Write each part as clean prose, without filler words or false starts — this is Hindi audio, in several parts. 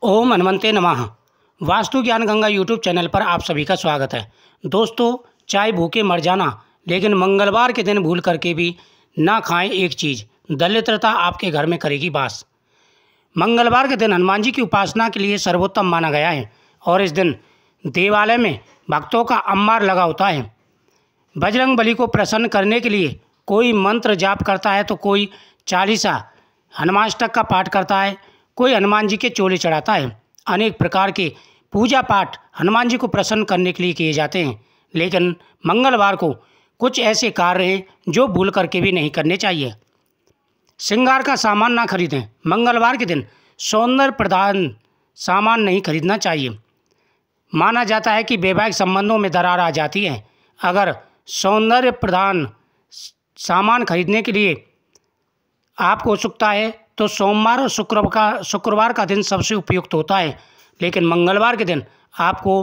ओम हनुमंते नमः। वास्तु ज्ञान गंगा यूट्यूब चैनल पर आप सभी का स्वागत है। दोस्तों, चाहे भूखे मर जाना, लेकिन मंगलवार के दिन भूल करके भी ना खाएं एक चीज़, दरिद्रता आपके घर में करेगी वास। मंगलवार के दिन हनुमान जी की उपासना के लिए सर्वोत्तम माना गया है और इस दिन देवालय में भक्तों का अम्मार लगा होता है। बजरंग बली को प्रसन्न करने के लिए कोई मंत्र जाप करता है, तो कोई चालीसा हनुमाष्टक का पाठ करता है, कोई हनुमान जी के चोले चढ़ाता है। अनेक प्रकार के पूजा पाठ हनुमान जी को प्रसन्न करने के लिए किए जाते हैं, लेकिन मंगलवार को कुछ ऐसे कार्य हैं जो भूल करके भी नहीं करने चाहिए। श्रृंगार का सामान ना खरीदें। मंगलवार के दिन सौंदर्य प्रधान सामान नहीं खरीदना चाहिए। माना जाता है कि वैवाहिक संबंधों में दरार आ जाती है। अगर सौंदर्य प्रधान सामान खरीदने के लिए आपको उत्सुकता है तो सोमवार और शुक्रवार का दिन सबसे उपयुक्त होता है, लेकिन मंगलवार के दिन आपको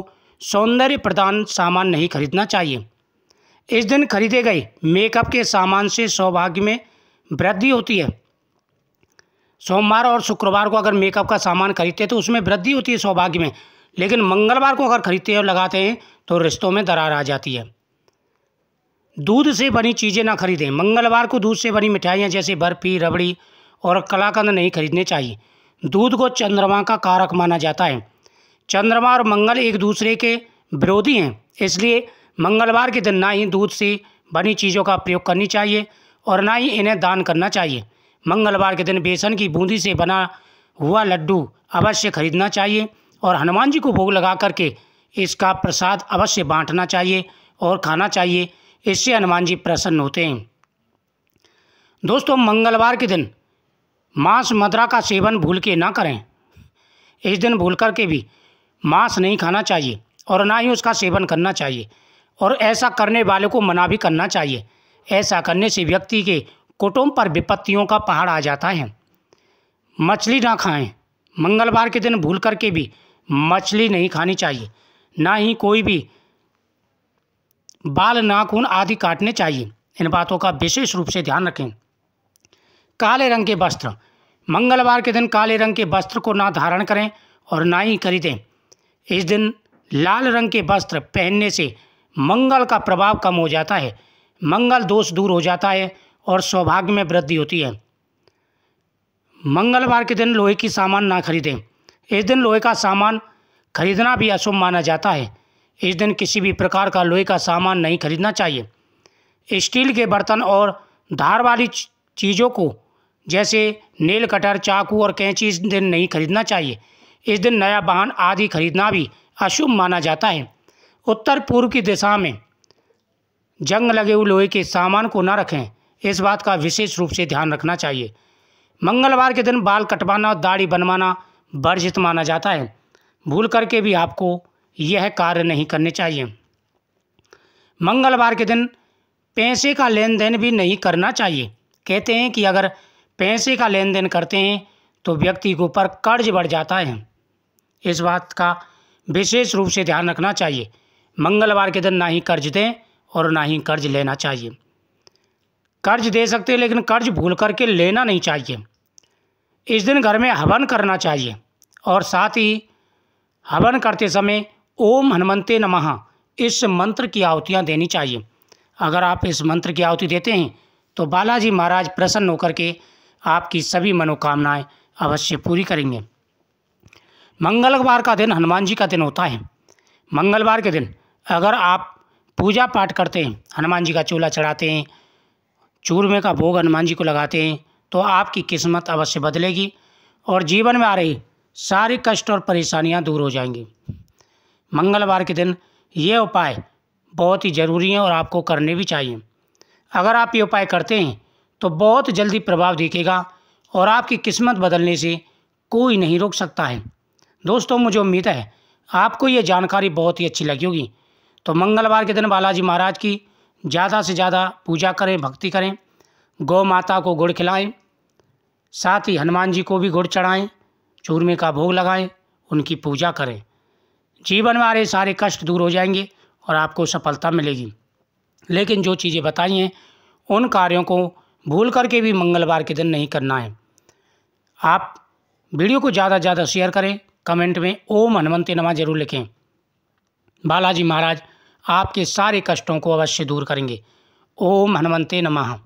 सौंदर्य प्रधान सामान नहीं खरीदना चाहिए। इस दिन खरीदे गए मेकअप के सामान से सौभाग्य में वृद्धि होती है। सोमवार और शुक्रवार को अगर मेकअप का सामान खरीदते हैं तो उसमें वृद्धि होती है सौभाग्य में, लेकिन मंगलवार को अगर खरीदते हैं और लगाते हैं तो रिश्तों में दरार आ जाती है। दूध से बनी चीज़ें ना खरीदें। मंगलवार को दूध से बनी मिठाइयाँ जैसे बर्फी, रबड़ी और कलाकंद नहीं खरीदने चाहिए। दूध को चंद्रमा का कारक माना जाता है। चंद्रमा और मंगल एक दूसरे के विरोधी हैं, इसलिए मंगलवार के दिन ना ही दूध से बनी चीज़ों का प्रयोग करनी चाहिए और ना ही इन्हें दान करना चाहिए। मंगलवार के दिन बेसन की बूंदी से बना हुआ लड्डू अवश्य खरीदना चाहिए और हनुमान जी को भोग लगा करके इसका प्रसाद अवश्य बांटना चाहिए और खाना चाहिए। इससे हनुमान जी प्रसन्न होते हैं। दोस्तों, मंगलवार के दिन मांस मदिरा का सेवन भूल के ना करें। इस दिन भूल कर के भी मांस नहीं खाना चाहिए और ना ही उसका सेवन करना चाहिए, और ऐसा करने वाले को मना भी करना चाहिए। ऐसा करने से व्यक्ति के कुटुंब पर विपत्तियों का पहाड़ आ जाता है। मछली ना खाएं। मंगलवार के दिन भूल कर के भी मछली नहीं खानी चाहिए। ना ही कोई भी बाल, नाखून आदि काटने चाहिए। इन बातों का विशेष रूप से ध्यान रखें। काले रंग के वस्त्र। मंगलवार के दिन काले रंग के वस्त्र को ना धारण करें और ना ही खरीदें। इस दिन लाल रंग के वस्त्र पहनने से मंगल का प्रभाव कम हो जाता है, मंगल दोष दूर हो जाता है और सौभाग्य में वृद्धि होती है। मंगलवार के दिन लोहे की सामान ना खरीदें। इस दिन लोहे का सामान खरीदना भी अशुभ माना जाता है। इस दिन किसी भी प्रकार का लोहे का सामान नहीं खरीदना चाहिए। स्टील के बर्तन और धार वाली चीज़ों को जैसे नेल कटर, चाकू और कैंची इस दिन नहीं खरीदना चाहिए। इस दिन नया वाहन आदि खरीदना भी अशुभ माना जाता है। उत्तर पूर्व की दिशा में जंग लगे हुए लोहे के सामान को न रखें। इस बात का विशेष रूप से ध्यान रखना चाहिए। मंगलवार के दिन बाल कटवाना और दाढ़ी बनवाना वर्जित माना जाता है। भूल करके भी आपको यह कार्य नहीं करने चाहिए। मंगलवार के दिन पैसे का लेन देन भी नहीं करना चाहिए। कहते हैं कि अगर पैसे का लेन देन करते हैं तो व्यक्ति के ऊपर कर्ज बढ़ जाता है। इस बात का विशेष रूप से ध्यान रखना चाहिए। मंगलवार के दिन ना ही कर्ज दें और ना ही कर्ज लेना चाहिए। कर्ज दे सकते हैं, लेकिन कर्ज भूल करके लेना नहीं चाहिए। इस दिन घर में हवन करना चाहिए और साथ ही हवन करते समय ओम हनुमंते नमः इस मंत्र की आहुतियाँ देनी चाहिए। अगर आप इस मंत्र की आहुति देते हैं तो बालाजी महाराज प्रसन्न होकर के आपकी सभी मनोकामनाएं अवश्य पूरी करेंगे। मंगलवार का दिन हनुमान जी का दिन होता है। मंगलवार के दिन अगर आप पूजा पाठ करते हैं, हनुमान जी का चूल्हा चढ़ाते हैं, चूरमे का भोग हनुमान जी को लगाते हैं, तो आपकी किस्मत अवश्य बदलेगी और जीवन में आ रही सारे कष्ट और परेशानियां दूर हो जाएंगी। मंगलवार के दिन ये उपाय बहुत ही ज़रूरी हैं और आपको करने भी चाहिए। अगर आप ये उपाय करते हैं तो बहुत जल्दी प्रभाव दिखेगा और आपकी किस्मत बदलने से कोई नहीं रोक सकता है। दोस्तों, मुझे उम्मीद है आपको ये जानकारी बहुत ही अच्छी लगी होगी। तो मंगलवार के दिन बालाजी महाराज की ज़्यादा से ज़्यादा पूजा करें, भक्ति करें, गौ माता को गुड़ खिलाएं, साथ ही हनुमान जी को भी गुड़ चढ़ाएं, चूरमे का भोग लगाएं, उनकी पूजा करें। जीवन में आ रहे सारे कष्ट दूर हो जाएंगे और आपको सफलता मिलेगी। लेकिन जो चीज़ें बताई हैं उन कार्यों को भूल करके भी मंगलवार के दिन नहीं करना है। आप वीडियो को ज़्यादा से ज़्यादा शेयर करें कमेंट में ओम हनुमते नमः जरूर लिखें। बालाजी महाराज आपके सारे कष्टों को अवश्य दूर करेंगे। ओम हनुमते नमः।